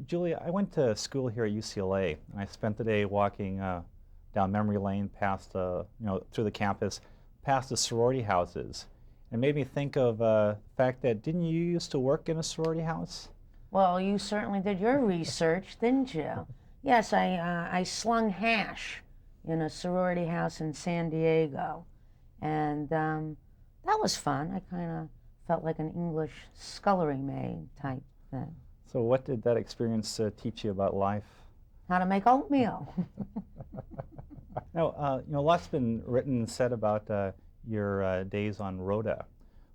Julie, I went to school here at UCLA, and I spent the day walking down memory lane past, through the campus, past the sorority houses. It made me think of the fact that didn't you used to work in a sorority house? Well, you certainly did your research, didn't you? Yes, I slung hash in a sorority house in San Diego, and that was fun. I kind of felt like an English scullery maid type thing. So, what did that experience teach you about life? How to make oatmeal. Now, lots been written and said about your days on Rhoda,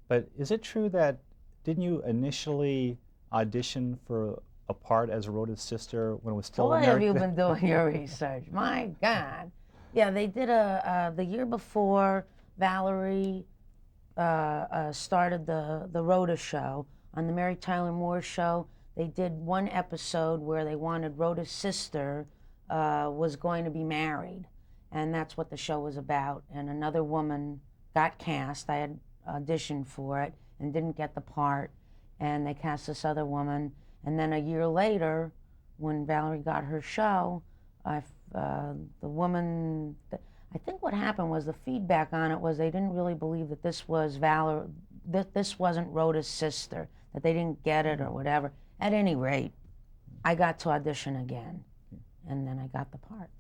but is it true that didn't you initially audition for a part as Rhoda's sister when it was still Boy, have you American? been doing your research. My God. Yeah, they did the year before Valerie started the Rhoda show. On the Mary Tyler Moore show, they did one episode where they wanted Rhoda's sister was going to be married. And that's what the show was about. And another woman got cast. I had auditioned for it and didn't get the part. And they cast this other woman. And then a year later, when Valerie got her show, the woman, I think what happened was the feedback on it was they didn't really believe that this was that this wasn't Rhoda's sister, that they didn't get it or whatever. At any rate, I got to audition again, and then I got the part.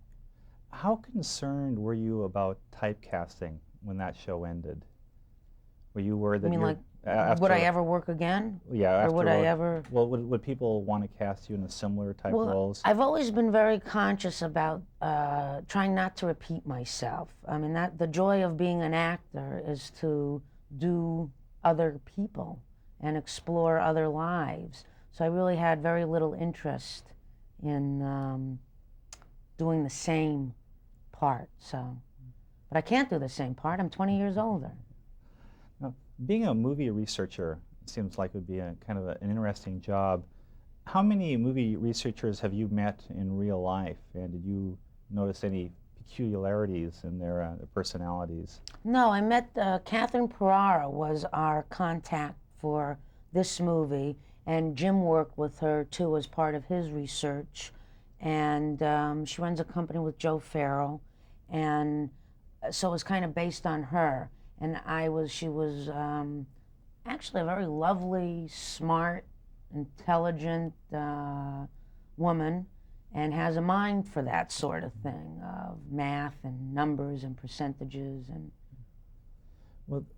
How concerned were you about typecasting when that show ended? Were you worried that I mean, you're like, after? would I ever work again? Yeah, Or after. would I ever? Well, would people want to cast you in a similar type Well, roles? I've always been very conscious about trying not to repeat myself. I mean, that the joy of being an actor is to do other people and explore other lives. So I really had very little interest in doing the same part. So, but I can't do the same part. I'm 20 years older. Now, being a movie researcher seems like it would be a kind of an interesting job. How many movie researchers have you met in real life, and did you notice any peculiarities in their personalities? No, I met Catherine Ferrara was our contact for this movie, and Jim worked with her too as part of his research. And she runs a company with Joe Farrell, and so it was kind of based on her. And she was actually a very lovely, smart, intelligent woman, and has a mind for that sort of thing, of math and numbers and percentages and.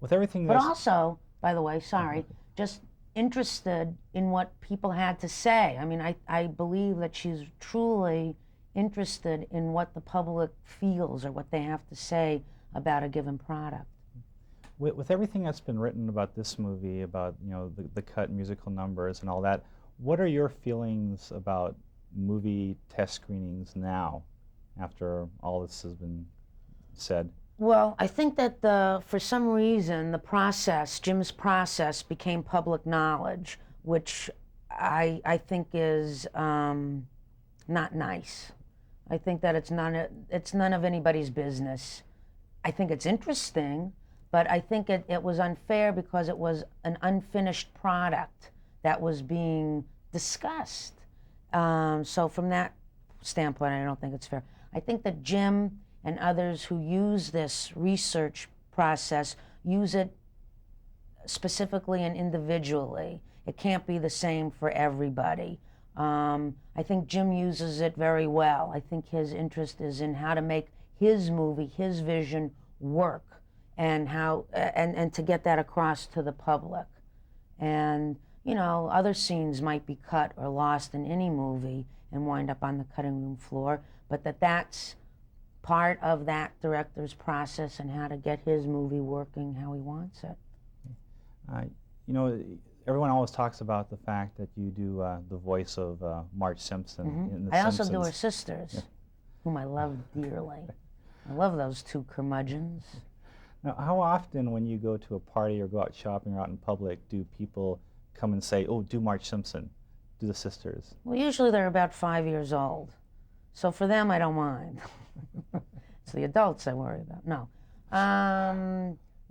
With everything But that's also, by the way, sorry, just interested in what people had to say. I mean, I believe that she's truly interested in what the public feels or what they have to say about a given product. with everything that's been written about this movie, about the cut musical numbers and all that, what are your feelings about movie test screenings now, after all this has been said? Well, I think that for some reason, Jim's process became public knowledge, which I think is not nice. I think that it's none of anybody's business. I think it's interesting, but I think it was unfair because it was an unfinished product that was being discussed. So from that standpoint, I don't think it's fair. I think that Jim and others who use this research process use it specifically and individually. It can't be the same for everybody. I think Jim uses it very well. I think his interest is in how to make his movie, his vision work, and how and to get that across to the public. And other scenes might be cut or lost in any movie and wind up on the cutting room floor, but that's part of that director's process and how to get his movie working how he wants it. You know, everyone always talks about the fact that you do the voice of Marge Simpson in The I Simpsons. also do her sisters, whom I love dearly. I love those two curmudgeons. Now, how often when you go to a party or go out shopping or out in public do people come and say, oh, do Marge Simpson, do the sisters? Well, usually they're about 5 years old. So for them, I don't mind. It's the adults I worry about. No.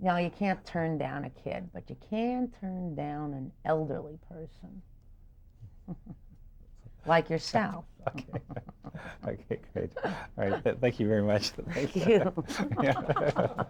No, you can't turn down a kid, but you can turn down an elderly person. like yourself. Okay. Okay, great. All right. Thank you very much. Thank you. Yeah.